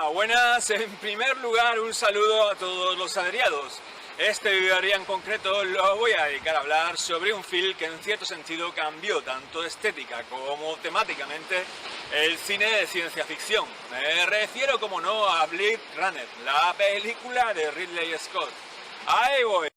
Hola, buenas. En primer lugar, un saludo a todos los adriados. Este video en concreto lo voy a dedicar a hablar sobre un film que en cierto sentido cambió tanto estética como temáticamente el cine de ciencia ficción. Me refiero, como no, a Blade Runner, la película de Ridley Scott. Ahí voy.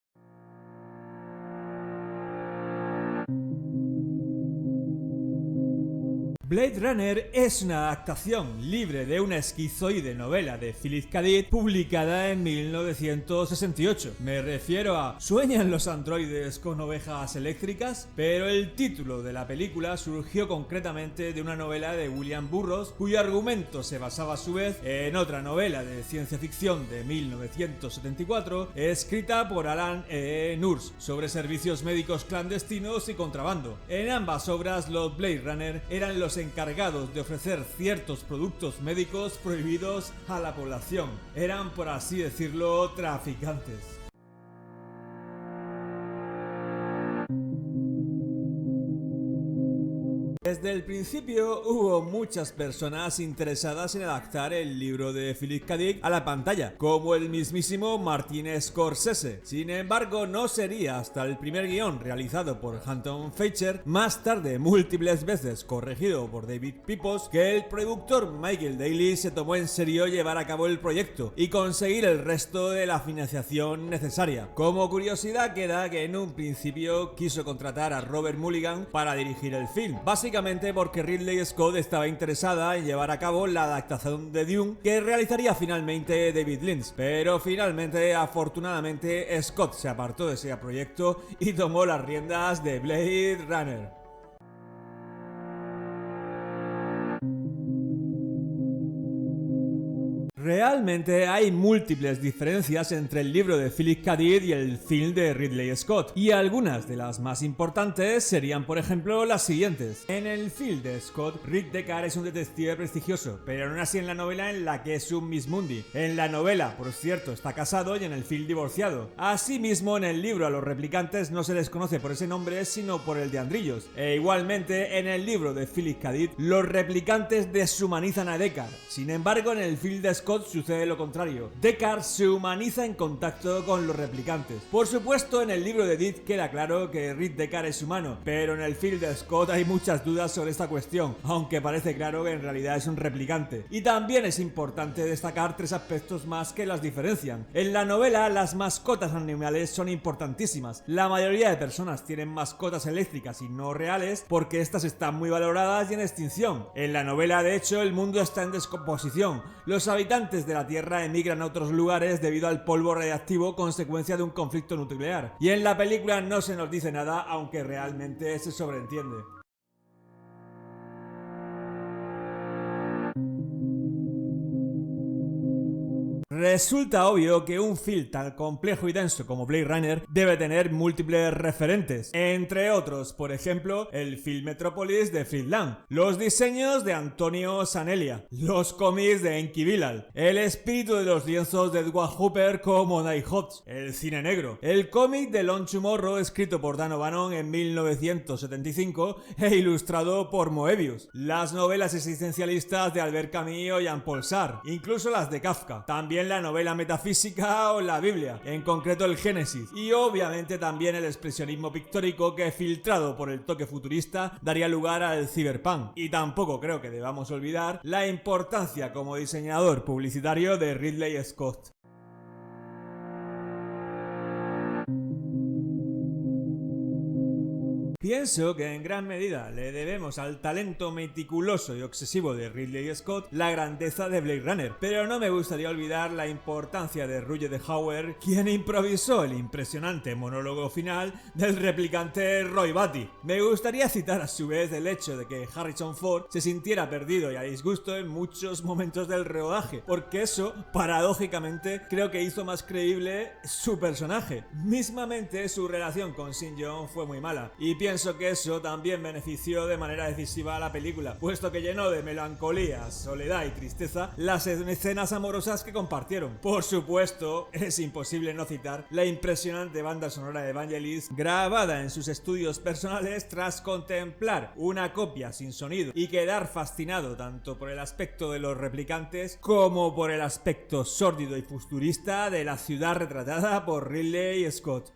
Blade Runner es una adaptación libre de una esquizoide novela de Philip K. Dick publicada en 1968. Me refiero a ¿Sueñan los androides con ovejas eléctricas? Pero el título de la película surgió concretamente de una novela de William Burroughs, cuyo argumento se basaba a su vez en otra novela de ciencia ficción de 1974 escrita por Alan E. Nourse sobre servicios médicos clandestinos y contrabando. En ambas obras los Blade Runner eran los encargados de ofrecer ciertos productos médicos prohibidos a la población. Eran, por así decirlo, traficantes. Desde el principio hubo muchas personas interesadas en adaptar el libro de Philip K. Dick a la pantalla, como el mismísimo Martin Scorsese. Sin embargo, no sería hasta el primer guión realizado por Hampton Fancher, más tarde múltiples veces corregido por David Pepose, que el productor Michael Daly se tomó en serio llevar a cabo el proyecto y conseguir el resto de la financiación necesaria. Como curiosidad queda que en un principio quiso contratar a Robert Mulligan para dirigir el film, básicamente porque Ridley Scott estaba interesada en llevar a cabo la adaptación de Dune que realizaría finalmente David Lynch, pero finalmente, afortunadamente, Scott se apartó de ese proyecto y tomó las riendas de Blade Runner. Realmente hay múltiples diferencias entre el libro de Philip K. Dick y el film de Ridley Scott, y algunas de las más importantes serían, por ejemplo, las siguientes. En el film de Scott, Rick Deckard es un detective prestigioso, pero no así en la novela, en la que es un Miss Mundi. En la novela, por cierto, está casado y en el film divorciado. Asimismo, en el libro a los replicantes no se les conoce por ese nombre, sino por el de Andrillos. E igualmente, en el libro de Philip K. Dick, los replicantes deshumanizan a Deckard. Sin embargo, en el film de Scott sucede lo contrario. Deckard se humaniza en contacto con los replicantes. Por supuesto, en el libro de Dick queda claro que Rick Deckard es humano, pero en el film de Scott hay muchas dudas sobre esta cuestión, aunque parece claro que en realidad es un replicante. Y también es importante destacar tres aspectos más que las diferencian. En la novela, las mascotas animales son importantísimas. La mayoría de personas tienen mascotas eléctricas y no reales porque estas están muy valoradas y en extinción. En la novela, de hecho, el mundo está en descomposición. Los habitantes de la Tierra emigran a otros lugares debido al polvo radiactivo consecuencia de un conflicto nuclear. Y en la película no se nos dice nada, aunque realmente se sobreentiende. Resulta obvio que un film tan complejo y denso como Blade Runner debe tener múltiples referentes, entre otros, por ejemplo, el film Metrópolis de Fritz Lang, los diseños de Antonio Sanelia, los cómics de Enki Bilal, el espíritu de los lienzos de Edward Hopper como Night Hodge, el cine negro, el cómic de Long Tomorrow escrito por Dan O'Bannon en 1975 e ilustrado por Moebius, las novelas existencialistas de Albert Camus y Jean-Paul Sartre, incluso las de Kafka, también la novela metafísica o la Biblia, en concreto el Génesis, y obviamente también el expresionismo pictórico que, filtrado por el toque futurista, daría lugar al cyberpunk. Y tampoco creo que debamos olvidar la importancia como diseñador publicitario de Ridley Scott. Pienso que en gran medida le debemos al talento meticuloso y obsesivo de Ridley Scott la grandeza de Blade Runner, pero no me gustaría olvidar la importancia de Rutger Hauer, quien improvisó el impresionante monólogo final del replicante Roy Batty. Me gustaría citar a su vez el hecho de que Harrison Ford se sintiera perdido y a disgusto en muchos momentos del rodaje, porque eso, paradójicamente, creo que hizo más creíble su personaje. Mismamente, su relación con Shin Yong fue muy mala, y pienso pienso que eso también benefició de manera decisiva a la película, puesto que llenó de melancolía, soledad y tristeza las escenas amorosas que compartieron. Por supuesto, es imposible no citar la impresionante banda sonora de Vangelis, grabada en sus estudios personales tras contemplar una copia sin sonido y quedar fascinado tanto por el aspecto de los replicantes como por el aspecto sórdido y futurista de la ciudad retratada por Ridley Scott.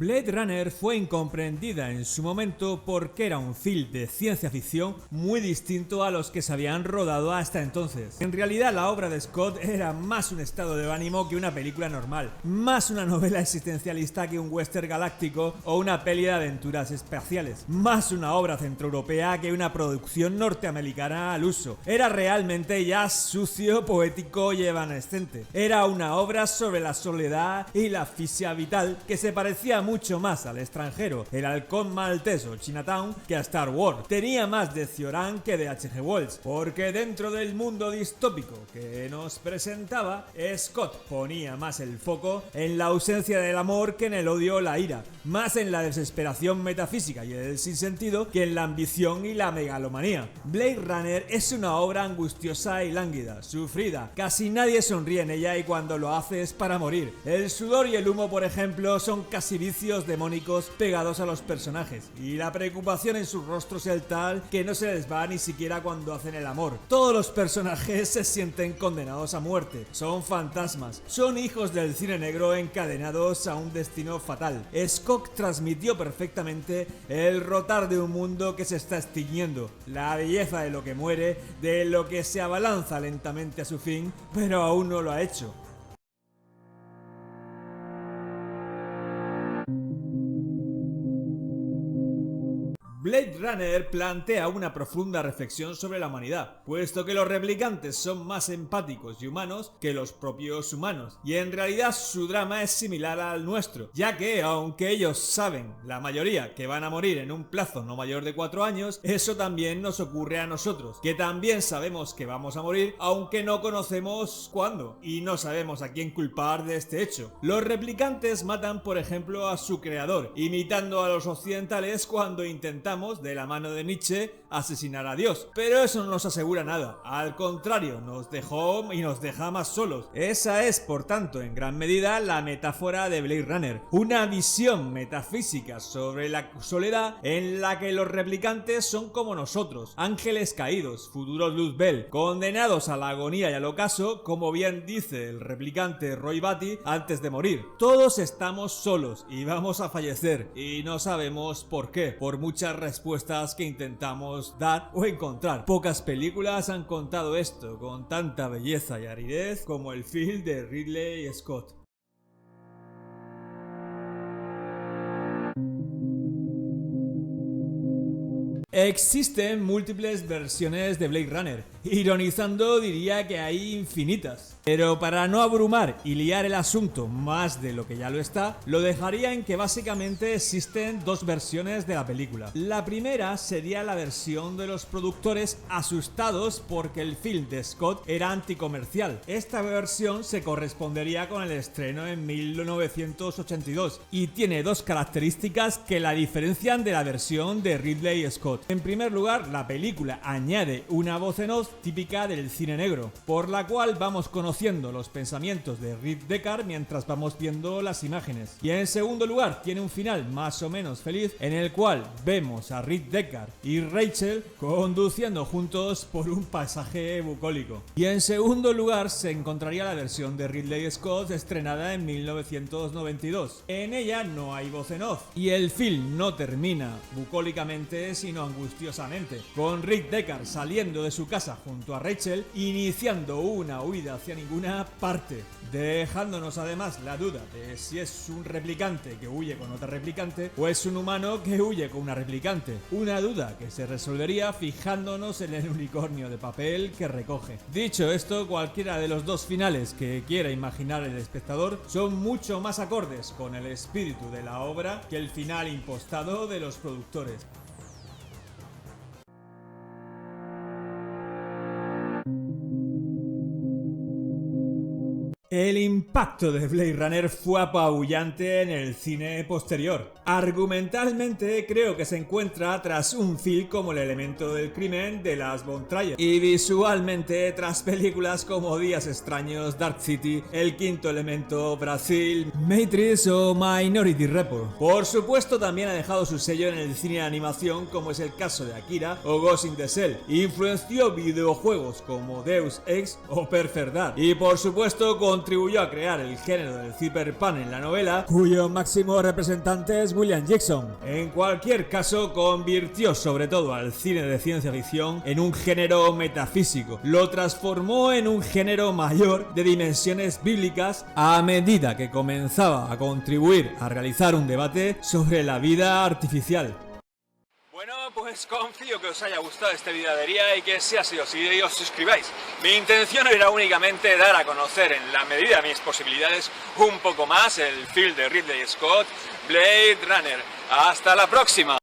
Blade Runner fue incomprendida en su momento porque era un film de ciencia ficción muy distinto a los que se habían rodado hasta entonces. En realidad la obra de Scott era más un estado de ánimo que una película normal, más una novela existencialista que un western galáctico o una peli de aventuras espaciales, más una obra centroeuropea que una producción norteamericana al uso. Era realmente jazz sucio, poético y evanescente. Era una obra sobre la soledad y la asfixia vital que se parecía mucho más al extranjero, el halcón maltés o Chinatown, que a Star Wars. Tenía más de Cioran que de H.G. Wells, porque dentro del mundo distópico que nos presentaba, Scott ponía más el foco en la ausencia del amor que en el odio o la ira, más en la desesperación metafísica y el sinsentido que en la ambición y la megalomanía. Blade Runner es una obra angustiosa y lánguida, sufrida. Casi nadie sonríe en ella y cuando lo hace es para morir. El sudor y el humo, por ejemplo, son casi vicios demónicos pegados a los personajes, y la preocupación en sus rostros es tal que no se les va ni siquiera cuando hacen el amor. Todos los personajes se sienten condenados a muerte, son fantasmas, son hijos del cine negro encadenados a un destino fatal. Scott transmitió perfectamente el rotar de un mundo que se está extinguiendo, la belleza de lo que muere, de lo que se abalanza lentamente a su fin, pero aún no lo ha hecho. Blade Runner plantea una profunda reflexión sobre la humanidad, puesto que los replicantes son más empáticos y humanos que los propios humanos, y en realidad su drama es similar al nuestro, ya que aunque ellos saben, la mayoría, que van a morir en un plazo no mayor de 4 años, eso también nos ocurre a nosotros, que también sabemos que vamos a morir, aunque no conocemos cuándo, y no sabemos a quién culpar de este hecho. Los replicantes matan, por ejemplo, a su creador, imitando a los occidentales cuando intentamos, de la mano de Nietzsche, asesinar a Dios. Pero eso no nos asegura nada. Al contrario, nos dejó y nos deja más solos. Esa es, por tanto, en gran medida la metáfora de Blade Runner. Una visión metafísica sobre la soledad en la que los replicantes son como nosotros, ángeles caídos, futuros Luzbel, condenados a la agonía y al ocaso, como bien dice el replicante Roy Batty antes de morir. Todos estamos solos y vamos a fallecer, y no sabemos por qué, por muchas respuestas que intentamos dar o encontrar. Pocas películas han contado esto con tanta belleza y aridez como el film de Ridley Scott. Existen múltiples versiones de Blade Runner, ironizando diría que hay infinitas. Pero para no abrumar y liar el asunto más de lo que ya lo está, lo dejaría en que básicamente existen dos versiones de la película. La primera sería la versión de los productores asustados porque el film de Scott era anticomercial. Esta versión se correspondería con el estreno en 1982 y tiene dos características que la diferencian de la versión de Ridley Scott. En primer lugar, la película añade una voz en off típica del cine negro, por la cual vamos conociendo los pensamientos de Rick Deckard mientras vamos viendo las imágenes. Y en segundo lugar, tiene un final más o menos feliz en el cual vemos a Rick Deckard y Rachel conduciendo juntos por un paisaje bucólico. Y en segundo lugar se encontraría la versión de Ridley Scott estrenada en 1992. En ella no hay voz en off y el film no termina bucólicamente sino angustiosamente, con Rick Deckard saliendo de su casa junto a Rachel, iniciando una huida hacia ninguna parte, dejándonos además la duda de si es un replicante que huye con otra replicante o es un humano que huye con una replicante. Una duda que se resolvería fijándonos en el unicornio de papel que recoge. Dicho esto, cualquiera de los dos finales que quiera imaginar el espectador son mucho más acordes con el espíritu de la obra que el final impostado de los productores. El impacto de Blade Runner fue apabullante en el cine posterior. Argumentalmente creo que se encuentra tras un film como El elemento del crimen de Lars von Trier y visualmente tras películas como Días extraños, Dark City, El quinto elemento, Brasil, Matrix o Minority Report. Por supuesto también ha dejado su sello en el cine de animación como es el caso de Akira o Ghost in the Shell. Influenció videojuegos como Deus Ex o Perfect Dark y por supuesto contribuyó a crear el género del cyberpunk en la novela, cuyo máximo representante es William Gibson. En cualquier caso, convirtió sobre todo al cine de ciencia ficción en un género metafísico. Lo transformó en un género mayor de dimensiones bíblicas a medida que comenzaba a contribuir a realizar un debate sobre la vida artificial. Bueno, pues confío que os haya gustado este videadería y que si ha sido así, os suscribáis. Mi intención era únicamente dar a conocer en la medida de mis posibilidades un poco más el film de Ridley Scott, Blade Runner. ¡Hasta la próxima!